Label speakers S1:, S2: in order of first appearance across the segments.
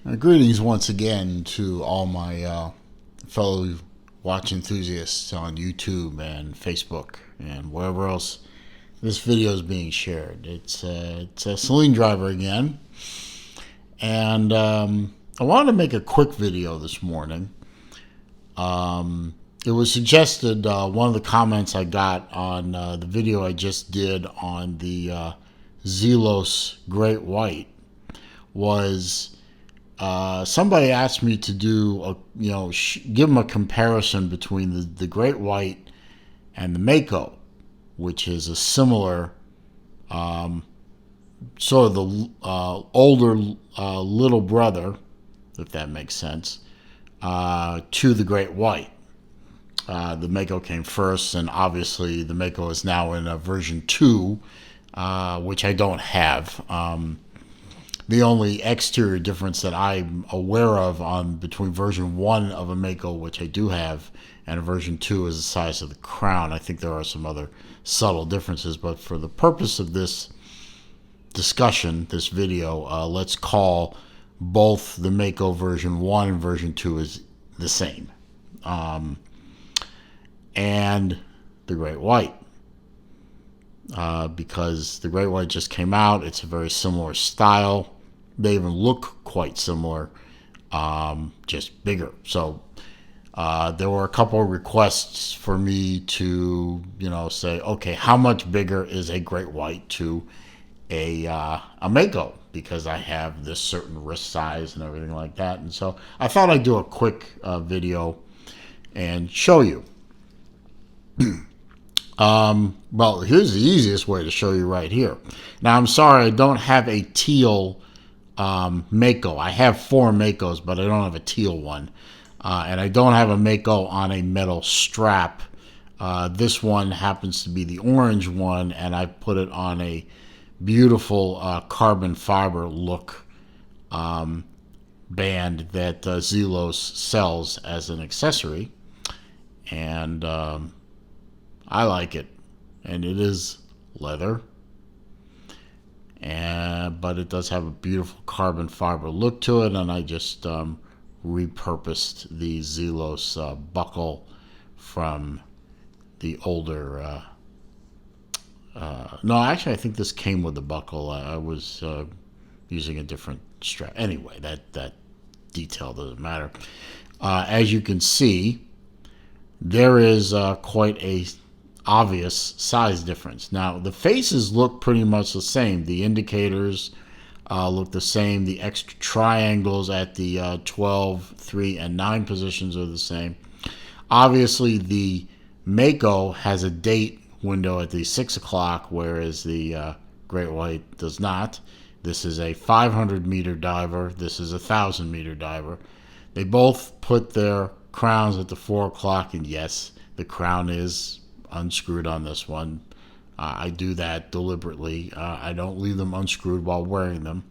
S1: Greetings once again to all my fellow watch enthusiasts on YouTube and Facebook and wherever else this video is being shared. It's a Celine driver again, and I wanted to make a quick video this morning. It was suggested, one of the comments I got on the video I just did on the Zelos Great White was somebody asked me to do give them a comparison between the Great White and the Mako, which is a similar sort of the older little brother, if that makes sense, to the Great White. The Mako came first, and obviously the Mako is now in a version 2, which I don't have. The only exterior difference that I'm aware of between version 1 of a Mako, which I do have, and a version 2 is the size of the crown. I think there are some other subtle differences, but for the purpose of this discussion, this video, let's call both the Mako version 1 and version 2 is the same. And the Great White. Because the Great White just came out. It's a very similar style. They even look quite similar, just bigger. So there were a couple of requests for me to, say, okay, how much bigger is a Great White to a Mako? Because I have this certain wrist size and everything like that. And so I thought I'd do a quick video and show you. Well, here's the easiest way to show you right here. Now, I'm sorry, I don't have a teal Mako. I have 4 Makos, but I don't have a teal one. And I don't have a Mako on a metal strap. This one happens to be the orange one, and I put it on a beautiful carbon fiber look band that Zelos sells as an accessory. And I like it, and it is leather, but it does have a beautiful carbon fiber look to it, and I just repurposed the Zelos buckle from the older. No, actually, I think this came with the buckle. I was using a different strap. Anyway, that detail doesn't matter. As you can see, there is quite a obvious size difference. Now, the faces look pretty much the same. The indicators look the same. The extra triangles at the 12, 3, and 9 positions are the same. Obviously, the Mako has a date window at the 6 o'clock, whereas the Great White does not. This is a 500-meter diver. This is a 1,000-meter diver. They both put their crowns at the 4 o'clock, and yes, the crown is unscrewed on this one. I do that deliberately. I don't leave them unscrewed while wearing them,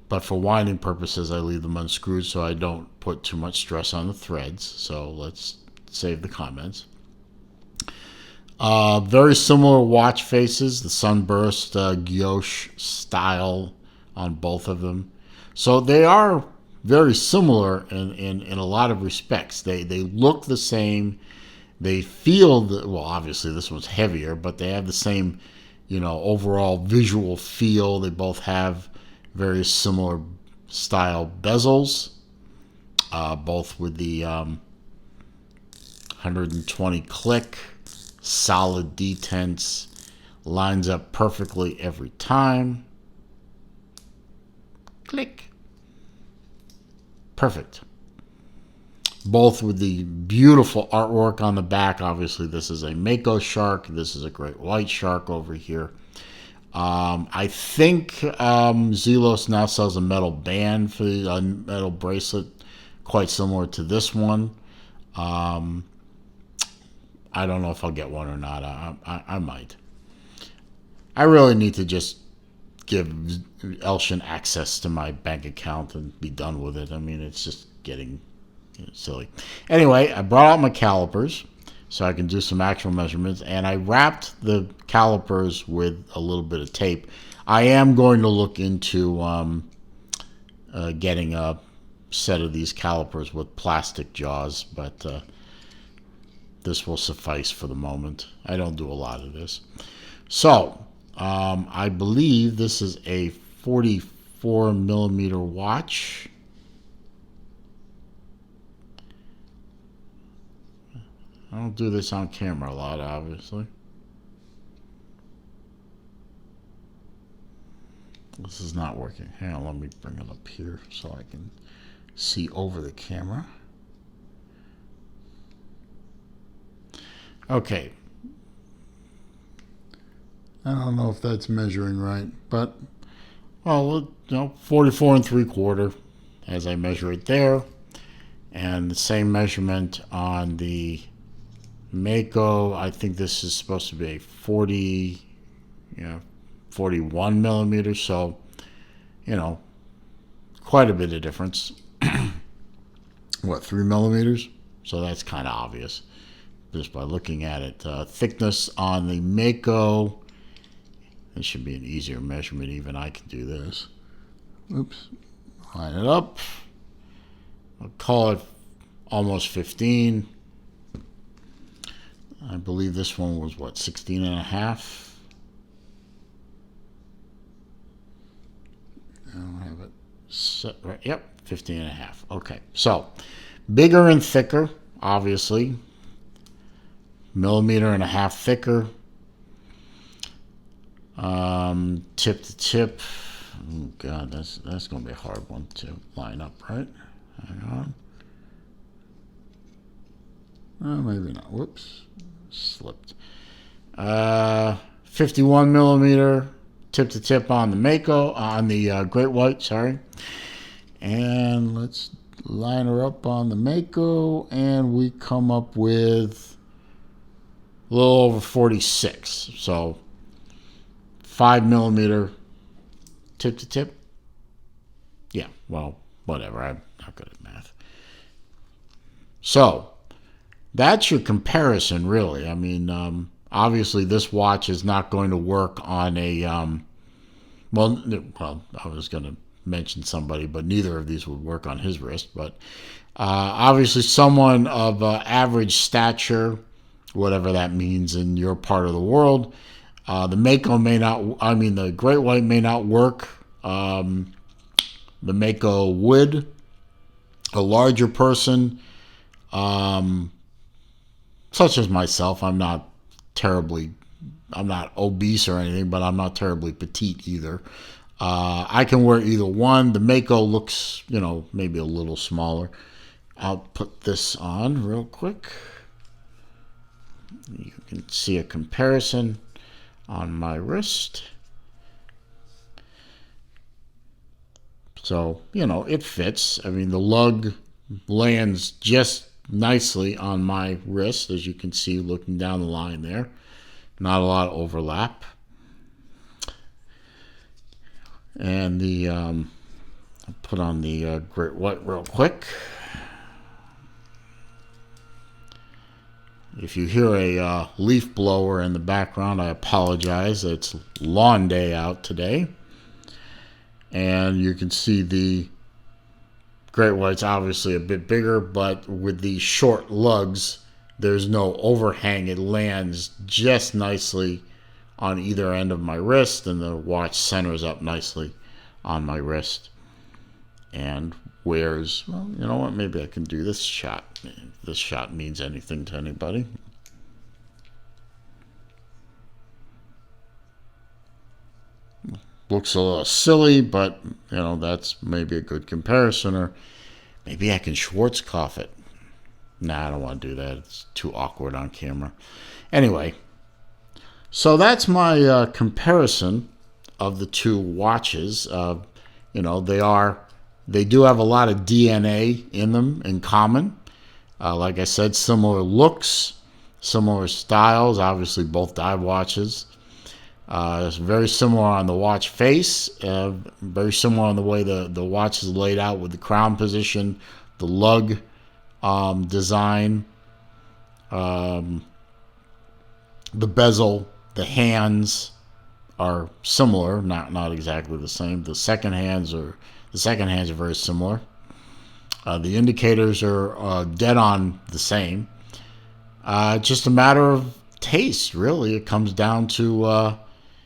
S1: but for winding purposes I leave them unscrewed so I don't put too much stress on the threads. So let's save the comments. Very similar watch faces, the sunburst gouache style on both of them. So they are very similar in a lot of respects. They look the same. They feel well, obviously this one's heavier, but they have the same, overall visual feel. They both have very similar style bezels, both with the 120 click, solid detents, lines up perfectly every time. Click. Perfect. Both with the beautiful artwork on the back. Obviously, this is a Mako shark. This is a Great White shark over here. I think Zelos now sells a metal band for a metal bracelet, quite similar to this one. I don't know if I'll get one or not. I might. I really need to just give Elshin access to my bank account and be done with it. I mean, it's just getting silly. Anyway, I brought out my calipers so I can do some actual measurements, and I wrapped the calipers with a little bit of tape. I am going to look into getting a set of these calipers with plastic jaws, but this will suffice for the moment. I don't do a lot of this. So, I believe this is a 44 millimeter watch. I don't do this on camera a lot, obviously. This is not working. Hang on, let me bring it up here so I can see over the camera. Okay. I don't know if that's measuring right, but, well, 44 3/4 as I measure it there. And the same measurement on the Mako. I think this is supposed to be a 41 millimeters. So, quite a bit of difference. What, 3 millimeters? So that's kind of obvious just by looking at it. Thickness on the Mako. It should be an easier measurement. Even I can do this. Oops. Line it up. I'll call it almost 15. I believe this one was, 16 and a half? I don't have it set right. Yep, 15 and a half. Okay, so bigger and thicker, obviously. Millimeter and a half thicker. Tip to tip. Oh God, that's going to be a hard one to line up, right? Hang on. Maybe not. Whoops, slipped. 51 millimeter tip to tip on the Mako, on the Great White. Sorry. And let's line her up on the Mako, and we come up with a little over 46. So 5 millimeter tip to tip. Yeah, well, whatever. I'm not good at math. So that's your comparison, really. I mean, obviously this watch is not going to work on a, well, I was going to mention somebody, but neither of these would work on his wrist. But obviously someone of average stature, whatever that means in your part of the world, the Mako may not, the Great White may not work. The Mako would. A larger person, such as myself, I'm not obese or anything, but I'm not terribly petite either. I can wear either one. The Mako looks, maybe a little smaller. I'll put this on real quick. You can see a comparison on my wrist. So, it fits. I mean, the lug lands just nicely on my wrist, as you can see looking down the line there. Not a lot of overlap. And I'll put on the Great White real quick. If you hear a leaf blower in the background, I apologize. It's lawn day out today. And you can see the Great White's obviously a bit bigger, but with these short lugs, there's no overhang. It lands just nicely on either end of my wrist, and the watch centers up nicely on my wrist and wears, well, you know what, maybe I can do this shot. If this shot means anything to anybody. Looks a little silly, but, that's maybe a good comparison. Or maybe I can Schwarzkopf it. Nah, I don't want to do that. It's too awkward on camera. Anyway, so that's my comparison of the two watches. They do have a lot of DNA in them in common. Like I said, similar looks, similar styles. Obviously, both dive watches. It's very similar on the watch face, very similar on the way the watch is laid out with the crown position, the lug design, the bezel, the hands are similar, not exactly the same. The second hands are The second hands are very similar. The indicators are dead on the same. Just a matter of taste, really. It comes down to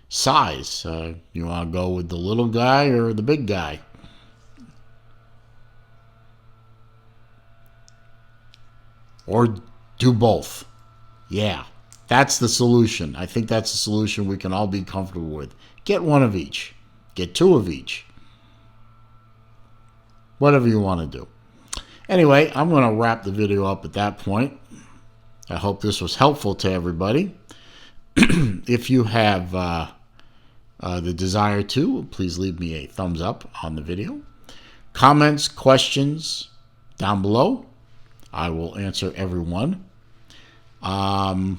S1: size. You want to go with the little guy or the big guy? Or do both. Yeah, that's the solution. I think that's the solution we can all be comfortable with. Get one of each. Get two of each. Whatever you want to do. Anyway, I'm going to wrap the video up at that point. I hope this was helpful to everybody. If you have the desire to, please leave me a thumbs up on the video. Comments, questions down below. I will answer every one. And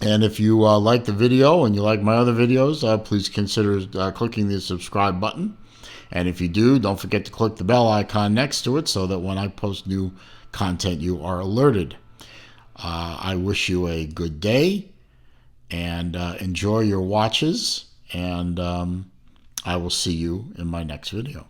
S1: if you like the video and you like my other videos, please consider clicking the subscribe button. And if you do, don't forget to click the bell icon next to it so that when I post new content, you are alerted. I wish you a good day and enjoy your watches. And I will see you in my next video.